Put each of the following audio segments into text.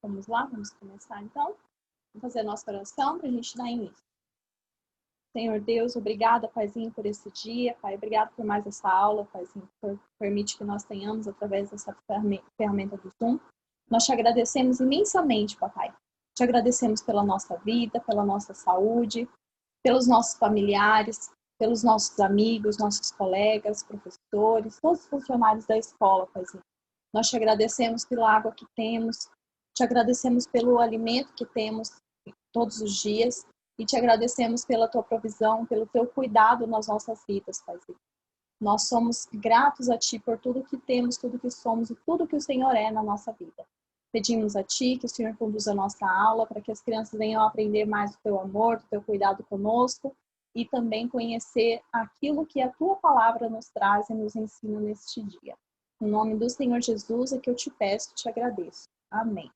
Vamos lá, vamos começar então. Vamos fazer a nossa oração para a gente dar início. Senhor Deus, obrigada, Paizinho, por esse dia. Pai, obrigado por mais essa aula, Paizinho, por permite que nós tenhamos através dessa ferramenta do Zoom. Nós te agradecemos imensamente, Papai. Te agradecemos pela nossa vida, pela nossa saúde, pelos nossos familiares, pelos nossos amigos, nossos colegas, professores, todos os funcionários da escola, Paizinho. Nós te agradecemos pela água que temos, te agradecemos pelo alimento que temos todos os dias e te agradecemos pela tua provisão, pelo teu cuidado nas nossas vidas, Paizinho. Nós somos gratos a ti por tudo que temos, tudo que somos e tudo que o Senhor é na nossa vida. Pedimos a ti que o Senhor conduza a nossa aula para que as crianças venham aprender mais do teu amor, do teu cuidado conosco e também conhecer aquilo que a tua palavra nos traz e nos ensina neste dia. Em nome do Senhor Jesus é que eu te peço e te agradeço. Amém.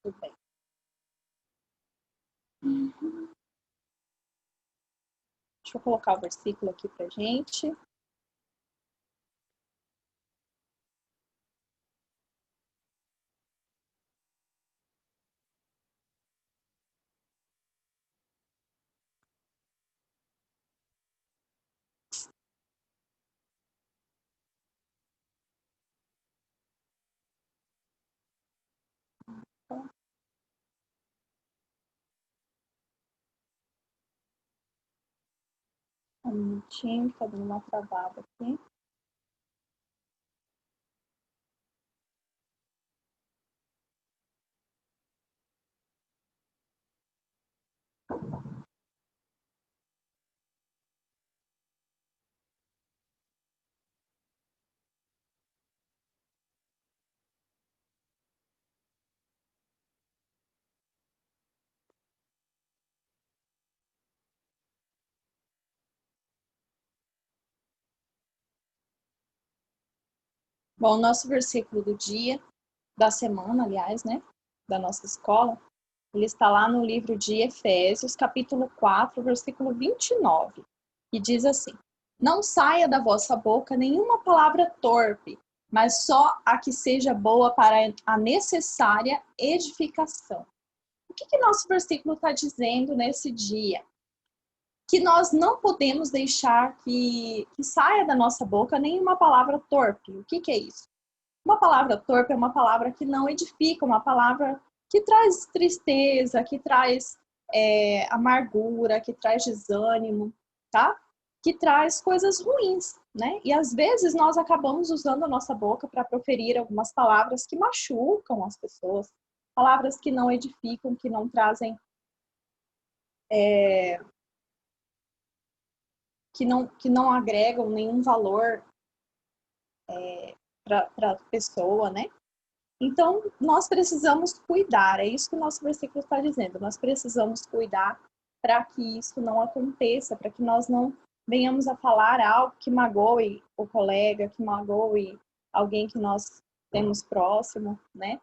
Tudo bem. Deixa eu colocar o versículo aqui pra gente. Um minutinho, tá dando uma travada aqui. Bom, o nosso versículo do dia, da semana, aliás, né, da nossa escola, ele está lá no livro de Efésios, capítulo 4, versículo 29, que diz assim: Não saia da vossa boca nenhuma palavra torpe, mas só a que seja boa para a necessária edificação. O que nosso versículo está dizendo nesse dia? Que nós não podemos deixar que saia da nossa boca nenhuma palavra torpe. O que é isso? Uma palavra torpe é uma palavra que não edifica, uma palavra que traz tristeza, que traz amargura, que traz desânimo, tá? Que traz coisas ruins, né? E às vezes nós acabamos usando a nossa boca para proferir algumas palavras que machucam as pessoas, palavras que não edificam, que não trazem que não agregam nenhum valor para a pessoa, né? Então, nós precisamos cuidar, é isso que o nosso versículo está dizendo, nós precisamos cuidar para que isso não aconteça, para que nós não venhamos a falar algo que magoe o colega, que magoe alguém que nós temos próximo, né?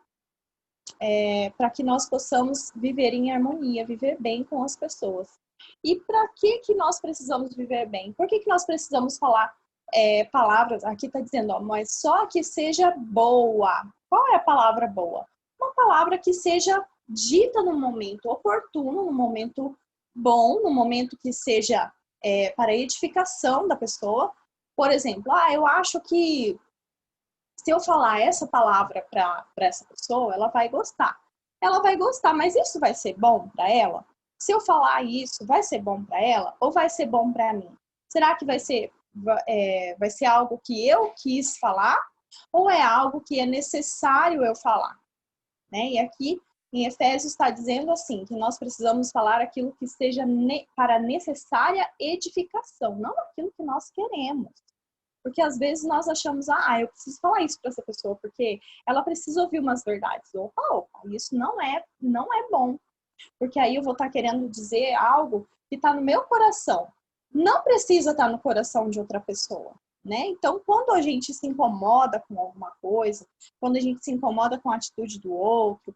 Para que nós possamos viver em harmonia, viver bem com as pessoas. E para que nós precisamos viver bem? Por que nós precisamos falar palavras? Aqui está dizendo, ó, mas só que seja boa. Qual é a palavra boa? Uma palavra que seja dita no momento oportuno, no momento bom, no momento que seja para a edificação da pessoa. Por exemplo, eu acho que se eu falar essa palavra para essa pessoa, ela vai gostar. Ela vai gostar, mas isso vai ser bom para ela? Se eu falar isso, vai ser bom para ela ou vai ser bom para mim? Será que vai ser algo que eu quis falar ou é algo que é necessário eu falar? Né? E aqui em Efésios está dizendo assim, que nós precisamos falar aquilo que seja para necessária edificação, não aquilo que nós queremos. Porque às vezes nós achamos, eu preciso falar isso para essa pessoa, porque ela precisa ouvir umas verdades. Opa, isso não é bom. Porque aí eu vou estar querendo dizer algo que está no meu coração. Não precisa estar no coração de outra pessoa, né? Então, quando a gente se incomoda com alguma coisa, quando a gente se incomoda com a atitude do outro,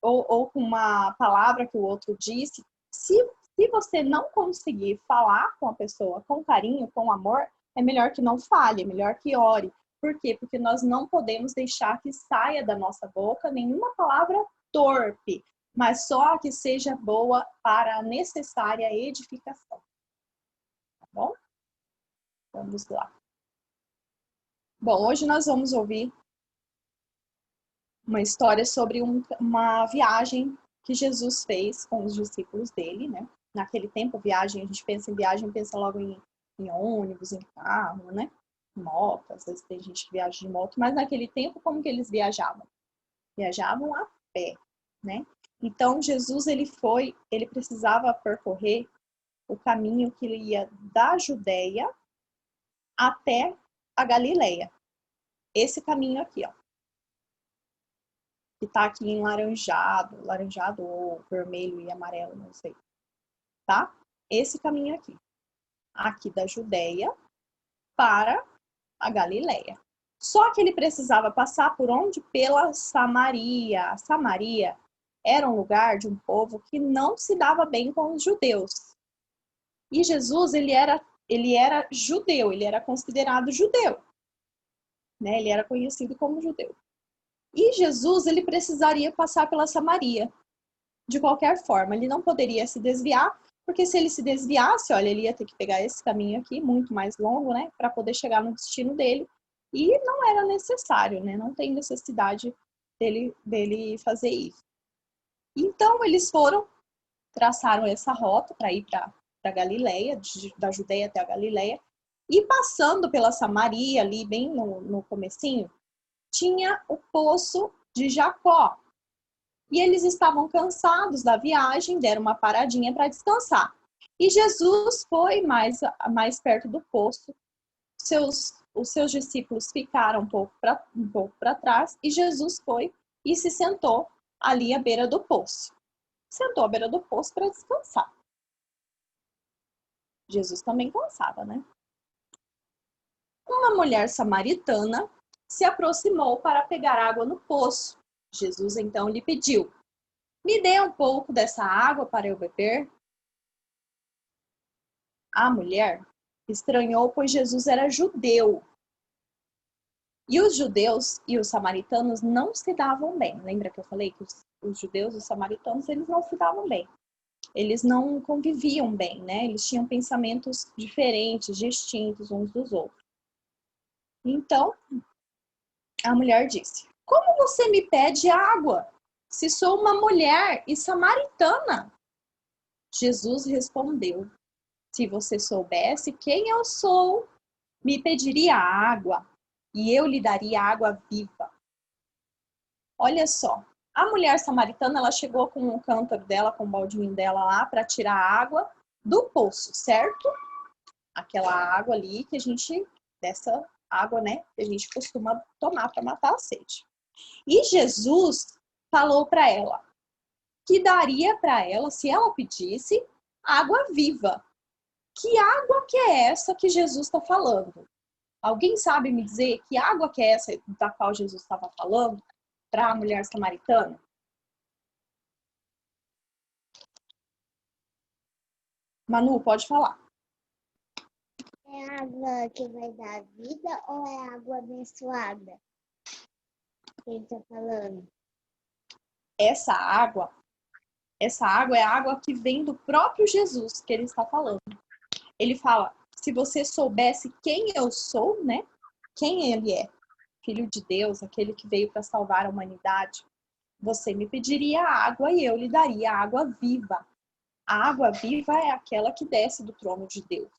ou com uma palavra que o outro disse, se você não conseguir falar com a pessoa com carinho, com amor, é melhor que não fale, é melhor que ore. Por quê? Porque nós não podemos deixar que saia da nossa boca nenhuma palavra torpe, mas só que seja boa para a necessária edificação. Tá bom? Vamos lá. Bom, hoje nós vamos ouvir uma história sobre uma viagem que Jesus fez com os discípulos dele, né? Naquele tempo, viagem, a gente pensa em viagem, pensa logo em ônibus, em carro, né? Moto, às vezes tem gente que viaja de moto, mas naquele tempo, como que eles viajavam? Viajavam a pé, né? Então, Jesus, ele precisava percorrer o caminho que ele ia da Judéia até a Galileia. Esse caminho aqui, ó. Que tá aqui em laranjado ou vermelho e amarelo, não sei. Tá? Esse caminho aqui. Aqui da Judéia para a Galileia. Só que ele precisava passar por onde? Pela Samaria. A Samaria era um lugar de um povo que não se dava bem com os judeus. E Jesus, ele era judeu, ele era considerado judeu. Né? Ele era conhecido como judeu. E Jesus, ele precisaria passar pela Samaria. De qualquer forma, ele não poderia se desviar, porque se ele se desviasse, olha, ele ia ter que pegar esse caminho aqui, muito mais longo, né, para poder chegar no destino dele, e não era necessário, né, não tem necessidade dele fazer isso. Então, eles traçaram essa rota para ir para a Galileia, da Judeia até a Galileia, e passando pela Samaria, ali bem no comecinho, tinha o poço de Jacó. E eles estavam cansados da viagem, deram uma paradinha para descansar. E Jesus foi mais perto do poço. Os seus discípulos ficaram um pouco para trás e Jesus foi e se sentou ali à beira do poço. Sentou à beira do poço para descansar. Jesus também cansava, né? Uma mulher samaritana se aproximou para pegar água no poço. Jesus então lhe pediu: me dê um pouco dessa água para eu beber. A mulher estranhou, pois Jesus era judeu. E os judeus e os samaritanos não se davam bem. Lembra que eu falei que os judeus e os samaritanos, eles não se davam bem. Eles não conviviam bem, né? Eles tinham pensamentos diferentes, distintos uns dos outros. Então, a mulher disse: como você me pede água, se sou uma mulher e samaritana? Jesus respondeu: se você soubesse quem eu sou, me pediria água e eu lhe daria água viva. Olha só, a mulher samaritana, ela chegou com um cântaro dela, com um baldinho dela lá para tirar a água do poço, certo? Aquela água ali dessa água, né, que a gente costuma tomar para matar a sede. E Jesus falou para ela que daria para ela, se ela pedisse, água viva. Que água que é essa que Jesus está falando? Alguém sabe me dizer que água que é essa da qual Jesus estava falando para a mulher samaritana? Manu, pode falar. É água que vai dar vida ou é água abençoada? Que ele está falando? Essa água é a água que vem do próprio Jesus que ele está falando. Ele fala: se você soubesse quem eu sou, né? Quem ele é, Filho de Deus, aquele que veio para salvar a humanidade, você me pediria água e eu lhe daria água viva. A água viva é aquela que desce do trono de Deus.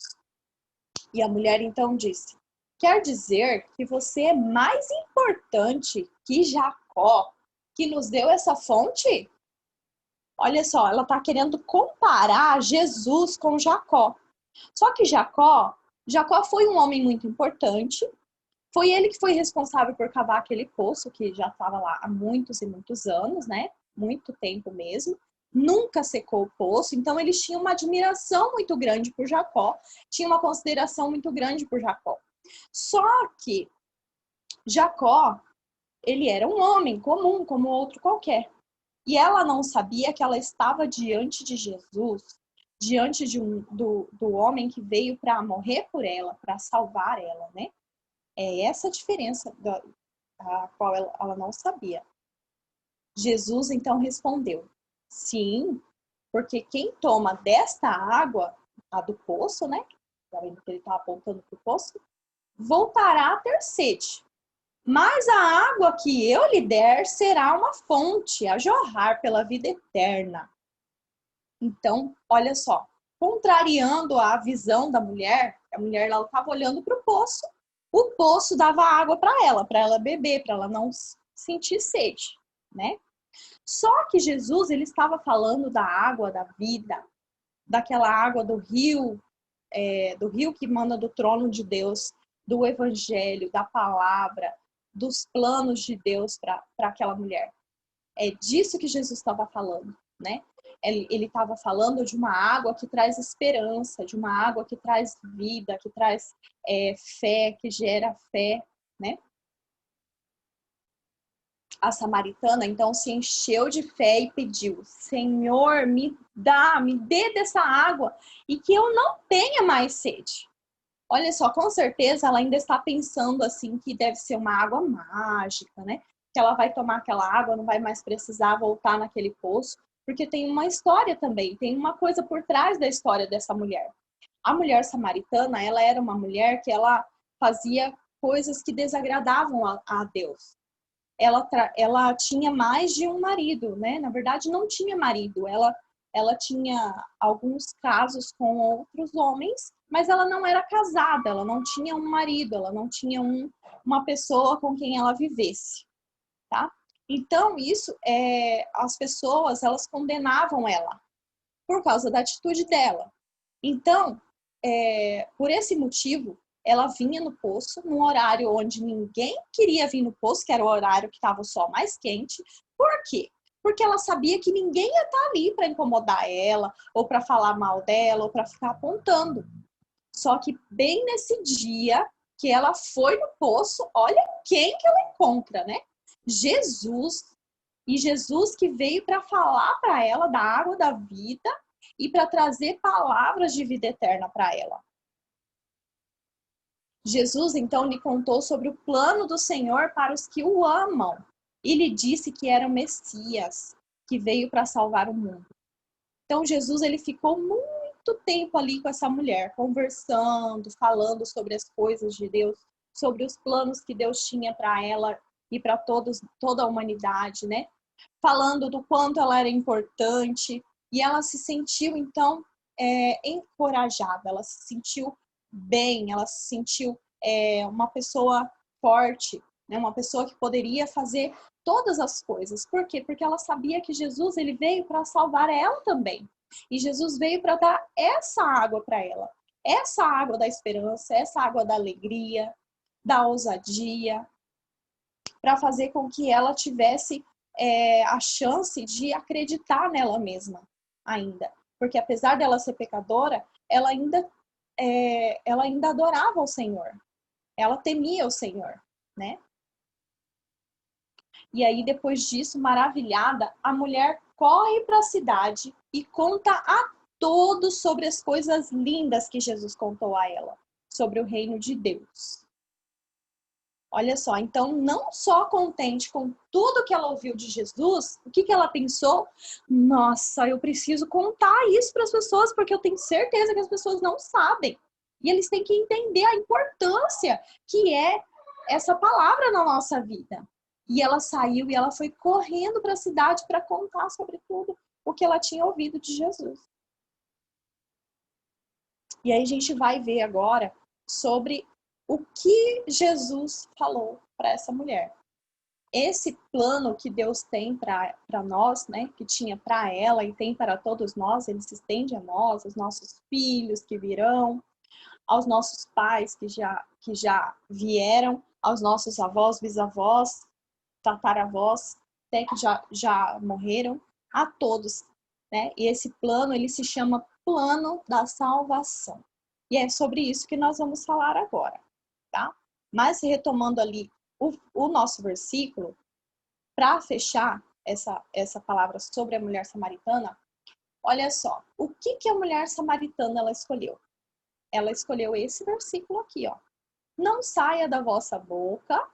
E a mulher então disse: quer dizer que você é mais importante que Jacó, que nos deu essa fonte? Olha só, ela está querendo comparar Jesus com Jacó. Só que Jacó foi um homem muito importante. Foi ele que foi responsável por cavar aquele poço que já estava lá há muitos e muitos anos, né? Muito tempo mesmo. Nunca secou o poço, então eles tinham uma admiração muito grande por Jacó, tinha uma consideração muito grande por Jacó. Só que Jacó, ele era um homem comum, como outro qualquer. E ela não sabia que ela estava diante de Jesus, diante do homem que veio para morrer por ela, para salvar ela, né? É essa a diferença a qual ela não sabia. Jesus então respondeu: sim, porque quem toma desta água, a do poço, né? Tá vendo que ele está apontando para o poço, voltará a ter sede. Mas a água que eu lhe der será uma fonte a jorrar pela vida eterna. Então, olha só, contrariando a visão da mulher, a mulher estava olhando para o poço dava água para ela beber, para ela não sentir sede, né? Só que Jesus, ele estava falando da água da vida, daquela água do rio que manda do trono de Deus, do evangelho, da palavra, dos planos de Deus para aquela mulher. É disso que Jesus estava falando, né? Ele estava falando de uma água que traz esperança, de uma água que traz vida, que traz fé, que gera fé, né? A samaritana, então, se encheu de fé e pediu: Senhor, me dê dessa água e que eu não tenha mais sede. Olha só, com certeza ela ainda está pensando assim que deve ser uma água mágica, né? Que ela vai tomar aquela água, não vai mais precisar voltar naquele poço, porque tem uma história também, tem uma coisa por trás da história dessa mulher. A mulher samaritana, ela era uma mulher que ela fazia coisas que desagradavam a Deus. Ela tinha mais de um marido, né? Na verdade, não tinha marido. Ela tinha alguns casos com outros homens, mas ela não era casada, ela não tinha um marido, ela não tinha uma pessoa com quem ela vivesse, tá? Então, as pessoas, elas condenavam ela por causa da atitude dela. Então, por esse motivo, ela vinha no poço num horário onde ninguém queria vir no poço, que era o horário que estava o sol mais quente. Por quê? Porque ela sabia que ninguém ia estar ali para incomodar ela, ou para falar mal dela, ou para ficar apontando. Só que bem nesse dia que ela foi no poço, olha quem que ela encontra, né? Jesus. E Jesus que veio para falar para ela da água da vida e para trazer palavras de vida eterna para ela. Jesus, então, lhe contou sobre o plano do Senhor para os que o amam e lhe disse que era o Messias, que veio para salvar o mundo. Então, Jesus, ele ficou muito tempo ali com essa mulher, conversando, falando sobre as coisas de Deus, sobre os planos que Deus tinha para ela e para toda a humanidade, né? Falando do quanto ela era importante, e ela se sentiu, então, encorajada, ela se sentiu bem, ela se sentiu uma pessoa forte, né? Uma pessoa que poderia fazer todas as coisas. Por quê? Porque ela sabia que Jesus, ele veio para salvar ela também. E Jesus veio para dar essa água para ela. Essa água da esperança, essa água da alegria, da ousadia, para fazer com que ela tivesse a chance de acreditar nela mesma ainda. Porque apesar dela ser pecadora, ela ainda adorava o Senhor. Ela temia o Senhor, né? E aí, depois disso, maravilhada, a mulher corre para a cidade e conta a todos sobre as coisas lindas que Jesus contou a ela, sobre o reino de Deus. Olha só, então, não só contente com tudo que ela ouviu de Jesus, o que ela pensou? Nossa, eu preciso contar isso para as pessoas, porque eu tenho certeza que as pessoas não sabem. E eles têm que entender a importância que é essa palavra na nossa vida. E ela saiu e ela foi correndo para a cidade para contar sobre tudo o que ela tinha ouvido de Jesus. E aí a gente vai ver agora sobre o que Jesus falou para essa mulher. Esse plano que Deus tem para nós, né, que tinha para ela e tem para todos nós, ele se estende a nós, aos nossos filhos que virão, aos nossos pais que já vieram, aos nossos avós, bisavós, tataravós, até que já morreram, a todos, né? E esse plano, ele se chama Plano da Salvação. E é sobre isso que nós vamos falar agora, tá? Mas retomando ali o nosso versículo, para fechar essa palavra sobre a mulher samaritana, olha só, o que a mulher samaritana ela escolheu? Ela escolheu esse versículo aqui, ó. não saia da vossa boca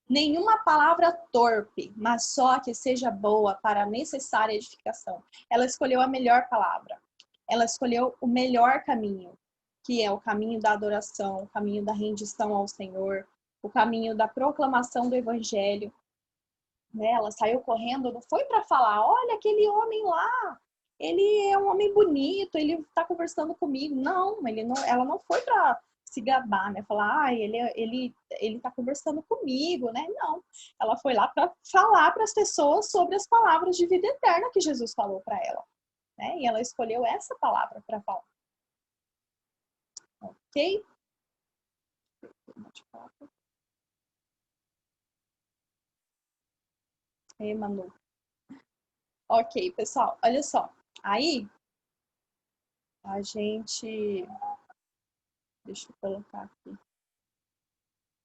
nenhuma palavra torpe, mas só que seja boa para a necessária edificação. Ela escolheu a melhor palavra. Ela escolheu o melhor caminho, que é o caminho da adoração, o caminho da rendição ao Senhor, o caminho da proclamação do Evangelho. Né? Ela saiu correndo, não foi para falar, olha aquele homem lá, ele é um homem bonito, ele está conversando comigo. Não, ela não foi para se gabar, né? Falar, ele tá conversando comigo, né? Não, ela foi lá para falar para as pessoas sobre as palavras de vida eterna que Jesus falou para ela, né? E ela escolheu essa palavra para falar. Ok? Ei, Manu. Ok, pessoal, olha só. Aí, a gente... Deixa eu colocar aqui.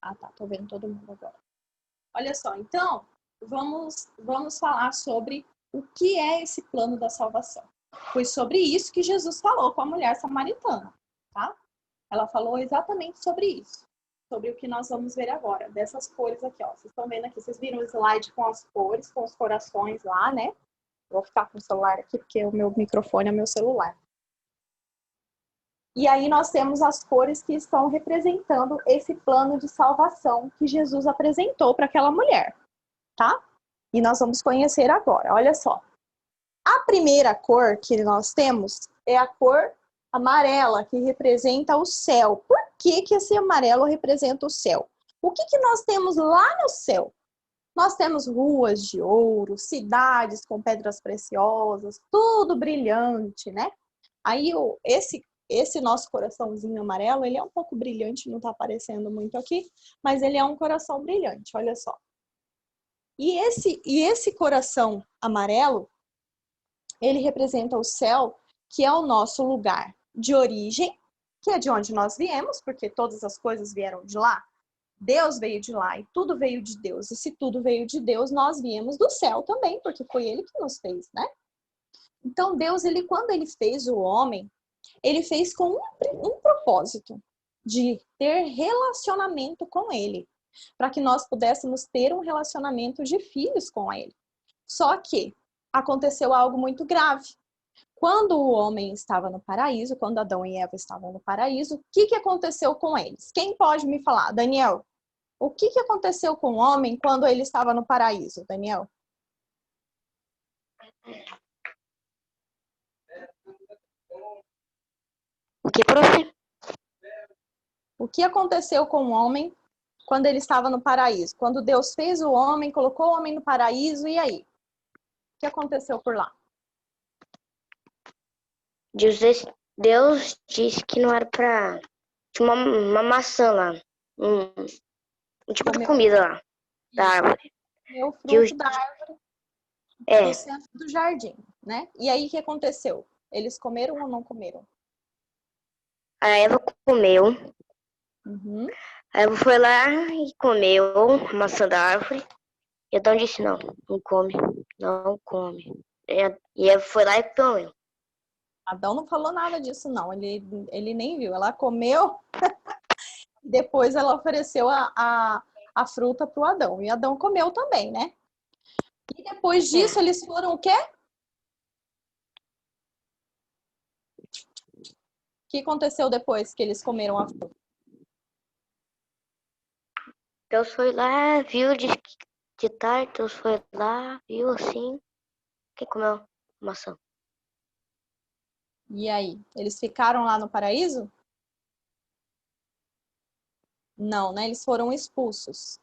Ah, tá. Tô vendo todo mundo agora. Olha só, então, vamos falar sobre o que é esse plano da salvação. Foi sobre isso que Jesus falou com a mulher samaritana, tá? Ela falou exatamente sobre isso. Sobre o que nós vamos ver agora. Dessas cores aqui, ó. Vocês estão vendo aqui, vocês viram o slide com as cores, com os corações lá, né? Vou ficar com o celular aqui, porque o meu microfone é o meu celular. E aí nós temos as cores que estão representando esse plano de salvação que Jesus apresentou para aquela mulher, tá? E nós vamos conhecer agora, olha só. A primeira cor que nós temos é a cor amarela, que representa o céu. Por que esse amarelo representa o céu? O que nós temos lá no céu? Nós temos ruas de ouro, cidades com pedras preciosas, tudo brilhante, né? Aí esse nosso coraçãozinho amarelo, ele é um pouco brilhante, não tá aparecendo muito aqui, mas ele é um coração brilhante, olha só. E esse coração amarelo, ele representa o céu, que é o nosso lugar de origem, que é de onde nós viemos, porque todas as coisas vieram de lá. Deus veio de lá e tudo veio de Deus. E se tudo veio de Deus, nós viemos do céu também, porque foi ele que nos fez, né? Então Deus, quando ele fez o homem, ele fez com um propósito, de ter relacionamento com ele, para que nós pudéssemos ter um relacionamento de filhos com ele. Só que aconteceu algo muito grave. Quando o homem estava no paraíso, quando Adão e Eva estavam no paraíso, o que aconteceu com eles? Quem pode me falar? Daniel, o que aconteceu com o homem quando ele estava no paraíso, Daniel? O que aconteceu com o homem quando ele estava no paraíso? Quando Deus fez o homem, colocou o homem no paraíso, e aí? O que aconteceu por lá? Deus disse que não era pra... Tinha uma maçã lá. Um tipo de comida lá. Da árvore. Comeu o fruto da árvore do centro do jardim, né? E aí, o que aconteceu? Eles comeram ou não comeram? A Eva comeu. Uhum. A Eva foi lá e comeu a maçã da árvore. E Adão disse, não come, não come. E Eva foi lá e comeu. Adão não falou nada disso, não. Ele nem viu. Ela comeu, depois ela ofereceu a fruta para o Adão. E Adão comeu também, né? E depois disso, eles foram o quê? O que aconteceu depois que eles comeram a fruta? Deus foi lá, viu de tarde, Deus foi lá, viu assim. Quem comeu maçã? E aí? Eles ficaram lá no paraíso? Não, né? Eles foram expulsos.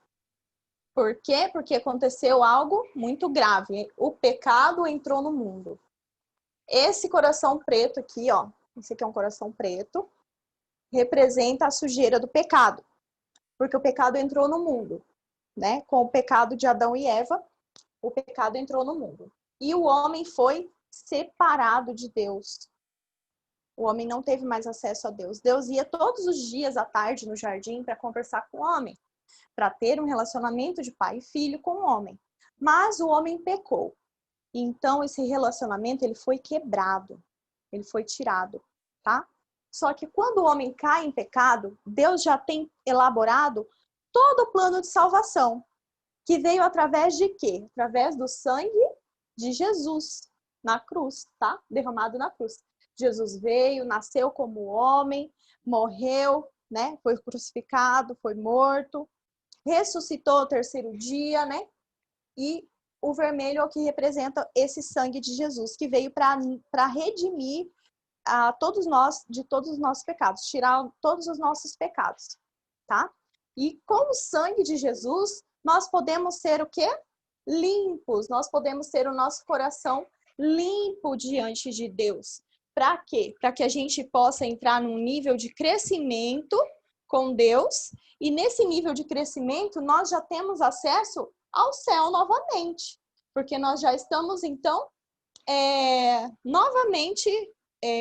Por quê? Porque aconteceu algo muito grave. O pecado entrou no mundo. Esse coração preto aqui, ó, esse aqui é um coração preto, representa a sujeira do pecado. Porque o pecado entrou no mundo, né? Com o pecado de Adão e Eva, o pecado entrou no mundo. E o homem foi separado de Deus. O homem não teve mais acesso a Deus. Deus ia todos os dias à tarde no jardim para conversar com o homem, para ter um relacionamento de pai e filho com o homem. Mas o homem pecou. Então esse relacionamento ele foi quebrado, ele foi tirado, tá? Só que quando o homem cai em pecado, Deus já tem elaborado todo o plano de salvação, que veio através de quê? Através do sangue de Jesus na cruz, tá? Derramado na cruz. Jesus veio, nasceu como homem, morreu, né? Foi crucificado, foi morto, ressuscitou no terceiro dia, né? E o vermelho é o que representa esse sangue de Jesus, que veio para redimir a todos nós de todos os nossos pecados, tirar todos os nossos pecados, tá? E com o sangue de Jesus, nós podemos ser o quê? Limpos, nós podemos ter o nosso coração limpo diante de Deus. Para quê? Para que a gente possa entrar num nível de crescimento com Deus, e nesse nível de crescimento nós já temos acesso ao céu novamente, porque nós já estamos, então, novamente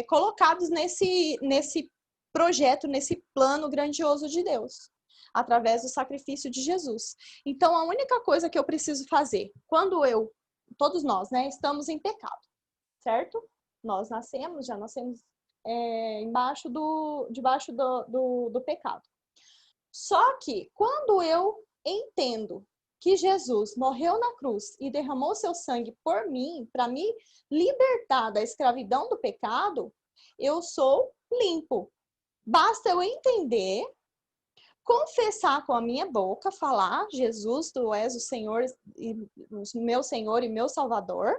colocados nesse projeto, nesse plano grandioso de Deus, através do sacrifício de Jesus. Então, a única coisa que eu preciso fazer, quando todos nós, né, estamos em pecado, certo? Nós já nascemos debaixo do pecado. Só que, quando eu entendo que Jesus morreu na cruz e derramou seu sangue por mim, para me libertar da escravidão do pecado, eu sou limpo. Basta eu entender, confessar com a minha boca, falar: Jesus, tu és o Senhor, meu Senhor e meu Salvador,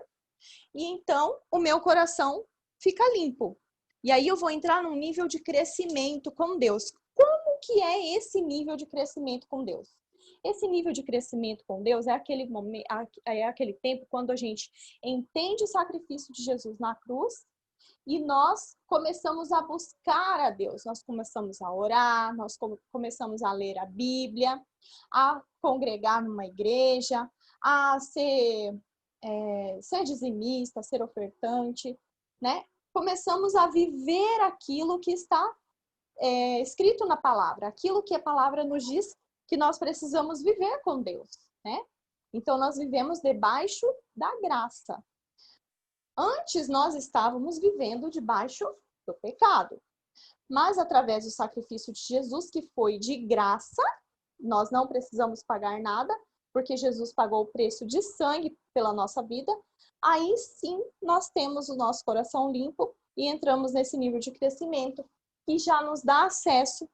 e então o meu coração fica limpo. E aí eu vou entrar num nível de crescimento com Deus. Como que é esse nível de crescimento com Deus? Esse nível de crescimento com Deus é aquele momento, aquele tempo quando a gente entende o sacrifício de Jesus na cruz e nós começamos a buscar a Deus. Nós começamos a orar, nós começamos a ler a Bíblia, a congregar numa igreja, a ser dizimista, ser ofertante, né? Começamos a viver aquilo que está escrito na palavra, aquilo que a palavra nos diz que nós precisamos viver com Deus, né? Então, nós vivemos debaixo da graça. Antes, nós estávamos vivendo debaixo do pecado. Mas, através do sacrifício de Jesus, que foi de graça, nós não precisamos pagar nada, porque Jesus pagou o preço de sangue pela nossa vida, aí sim nós temos o nosso coração limpo e entramos nesse nível de crescimento que já nos dá acesso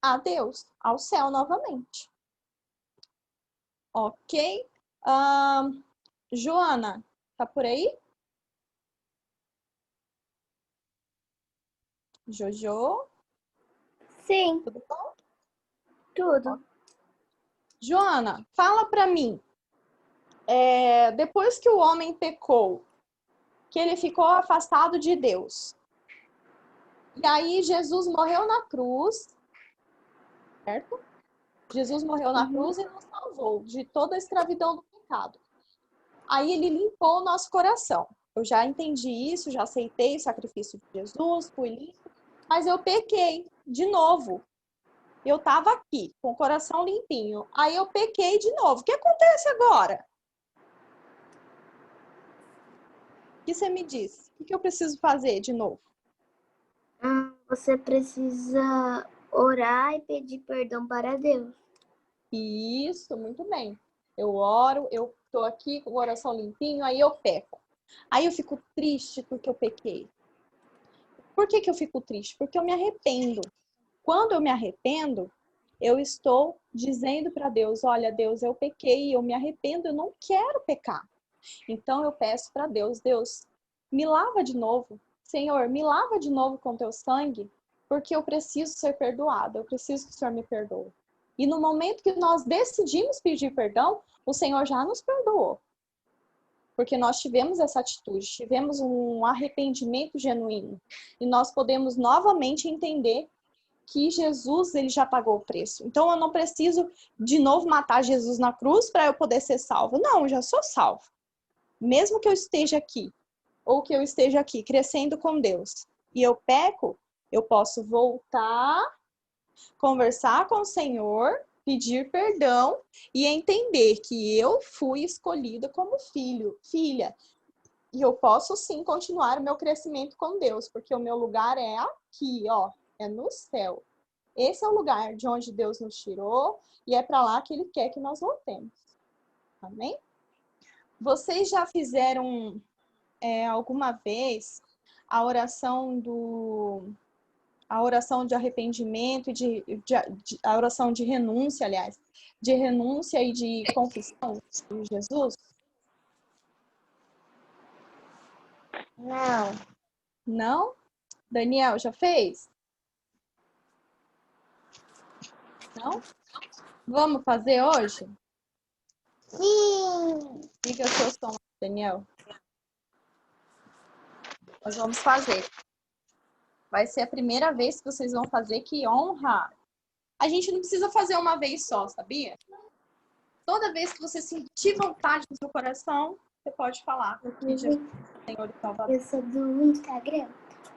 a Deus, ao céu novamente. Ok? Joana, tá por aí? Jojo? Sim. Tudo bom? Tudo. Joana, fala para mim. Depois que o homem pecou, que ele ficou afastado de Deus, e aí Jesus morreu na cruz, certo? Jesus morreu na cruz e nos salvou de toda a escravidão do pecado. Aí ele limpou o nosso coração. Eu já entendi isso, já aceitei o sacrifício de Jesus, fui limpo, mas eu pequei de novo. Eu estava aqui, com o coração limpinho. Aí eu pequei de novo. O que acontece agora? O que você me diz? O que eu preciso fazer de novo? Você precisa orar e pedir perdão para Deus. Isso, muito bem. Eu oro, eu estou aqui com o coração limpinho, aí eu peco. Aí eu fico triste porque eu pequei. Por que eu fico triste? Porque eu me arrependo. Quando eu me arrependo, eu estou dizendo para Deus: olha, Deus, eu pequei, eu me arrependo, eu não quero pecar. Então eu peço para Deus: Deus, me lava de novo. Senhor, me lava de novo com teu sangue, porque eu preciso ser perdoada, eu preciso que o Senhor me perdoe. E no momento que nós decidimos pedir perdão, o Senhor já nos perdoou. Porque nós tivemos essa atitude, tivemos um arrependimento genuíno. E nós podemos novamente entender que Jesus, ele já pagou o preço. Então eu não preciso de novo matar Jesus na cruz para eu poder ser salvo. Não, eu já sou salvo. Mesmo que eu esteja aqui, ou que eu esteja aqui crescendo com Deus, e eu peco, eu posso voltar, conversar com o Senhor, pedir perdão e entender que eu fui escolhida como filha. E eu posso sim continuar o meu crescimento com Deus, porque o meu lugar é aqui, ó. É no céu. Esse é o lugar de onde Deus nos tirou e é para lá que Ele quer que nós voltemos. Amém? Vocês já fizeram alguma vez a oração de arrependimento e a oração de renúncia, aliás, de renúncia e de confissão de Jesus? Não. Não? Daniel, já fez? Não? Vamos fazer hoje? Sim. Liga seu som, Daniel. Nós vamos fazer. Vai ser a primeira vez que vocês vão fazer, que honra! A gente não precisa fazer uma vez só, sabia? Toda vez que você sentir vontade no seu coração, você pode falar. Que Jesus, Senhor e Salvador. Eu sou do Instagram.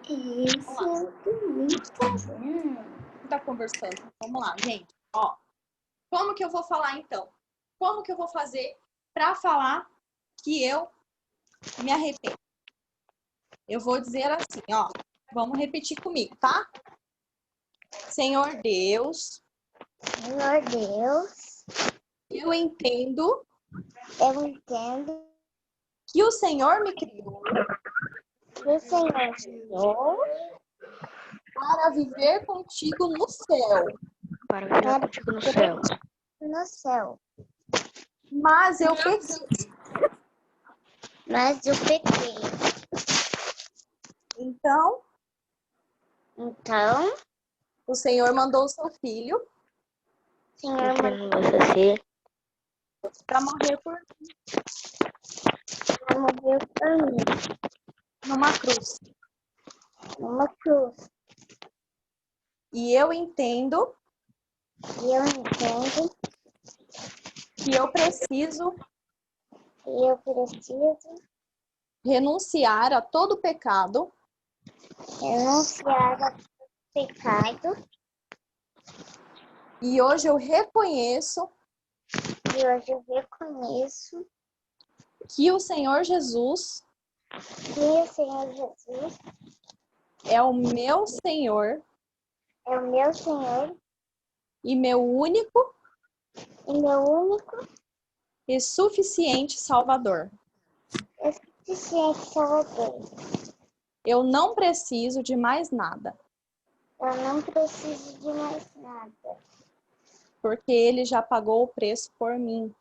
Eu sou do Instagram. Tá conversando. Vamos lá, gente. Ó, como que eu vou falar então? Como que eu vou fazer para falar que eu me arrependo? Eu vou dizer assim, ó. Vamos repetir comigo, tá? Senhor Deus. Senhor Deus. Eu entendo que o Senhor me criou. Que o Senhor criou para viver contigo no céu. Para viver contigo no céu. No céu. Mas eu pequei. Então, o Senhor mandou o seu filho para morrer por mim. Numa cruz. E eu entendo que eu preciso renunciar a todo pecado. E hoje eu reconheço que o Senhor Jesus é o meu Senhor e meu único e suficiente Salvador. Eu não preciso de mais nada. Porque Ele já pagou o preço por mim.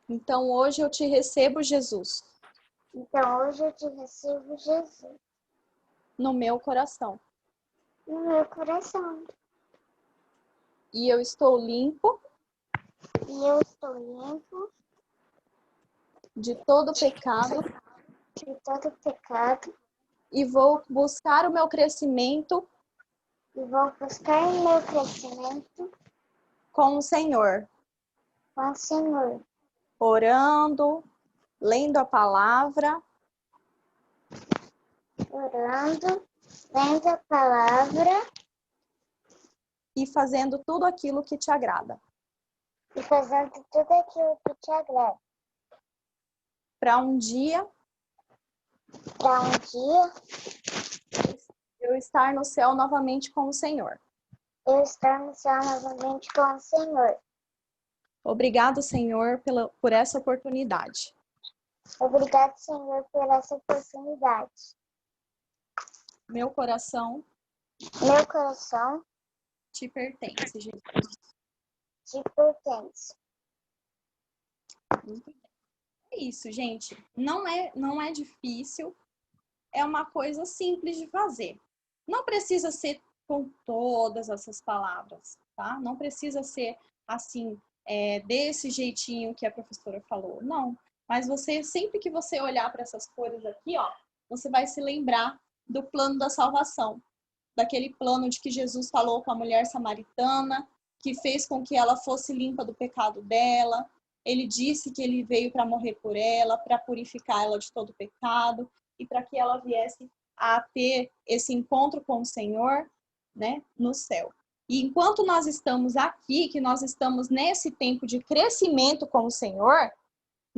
Então hoje eu te recebo, Jesus. No meu coração. E eu estou limpo. De todo pecado. E vou buscar o meu crescimento. Com o Senhor. Orando, lendo a palavra. E fazendo tudo aquilo que te agrada. Para um dia eu estar no céu novamente com o Senhor. Obrigado, Senhor, por essa oportunidade. Meu coração te pertence, Jesus. É isso, gente. Não é difícil. É uma coisa simples de fazer. Não precisa ser com todas essas palavras, tá? Não precisa ser assim, desse jeitinho que a professora falou. Não. Mas sempre que você olhar para essas cores aqui, ó, você vai se lembrar do plano da salvação. Daquele plano de que Jesus falou com a mulher samaritana, que fez com que ela fosse limpa do pecado dela. Ele disse que ele veio para morrer por ela, para purificar ela de todo pecado e para que ela viesse a ter esse encontro com o Senhor, né, no céu. E enquanto nós estamos aqui, que nós estamos nesse tempo de crescimento com o Senhor,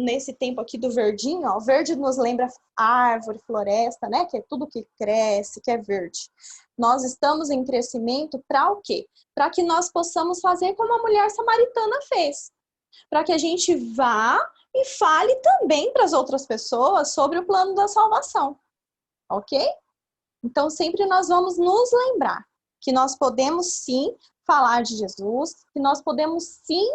nesse tempo aqui do verdinho, ó, verde nos lembra árvore, floresta, né? Que é tudo que cresce, que é verde. Nós estamos em crescimento para o quê? Para que nós possamos fazer como a mulher samaritana fez. Para que a gente vá e fale também para as outras pessoas sobre o plano da salvação. Ok? Então, sempre nós vamos nos lembrar que nós podemos sim falar de Jesus, que nós podemos sim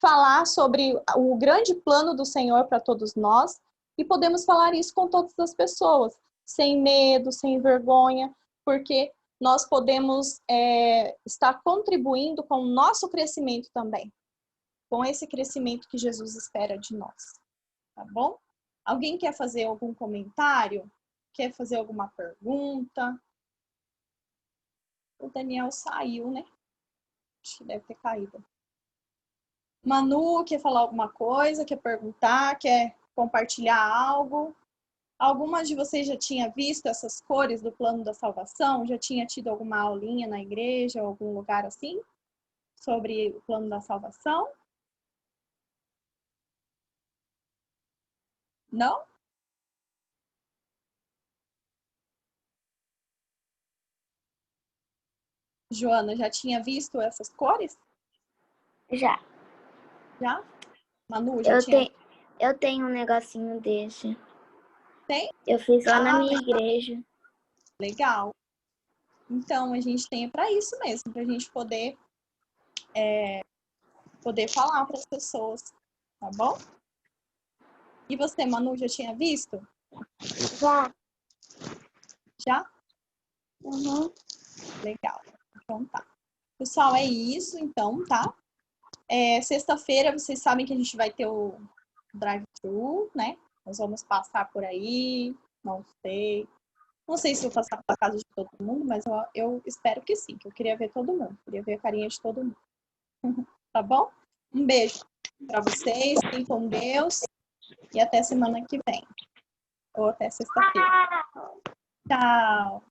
falar sobre o grande plano do Senhor para todos nós e podemos falar isso com todas as pessoas, sem medo, sem vergonha, porque nós podemos estar contribuindo com o nosso crescimento também, com esse crescimento que Jesus espera de nós, tá bom? Alguém quer fazer algum comentário? Quer fazer alguma pergunta? O Daniel saiu, né? Acho que deve ter caído. Manu, quer falar alguma coisa? Quer perguntar? Quer compartilhar algo? Alguma de vocês já tinha visto essas cores do plano da salvação? Já tinha tido alguma aulinha na igreja, algum lugar assim? Sobre o plano da salvação? Não? Joana, já tinha visto essas cores? Já. Já? Manu, já tinha? Eu tenho um negocinho desse. Tem? Eu fiz lá na minha igreja. Legal. Então, a gente tem para isso mesmo, para a gente poder falar para as pessoas, tá bom? E você, Manu, já tinha visto? Já. Já? Uhum. Legal. Então tá. Pessoal, é isso então, tá? Sexta-feira, vocês sabem que a gente vai ter o drive-thru, né? Nós vamos passar por aí, não sei. Não sei se vou passar pela casa de todo mundo, mas eu espero que sim, que eu queria ver todo mundo. Queria ver a carinha de todo mundo. Tá bom? Um beijo para vocês, fiquem com Deus e até semana que vem. Ou até sexta-feira. Tchau!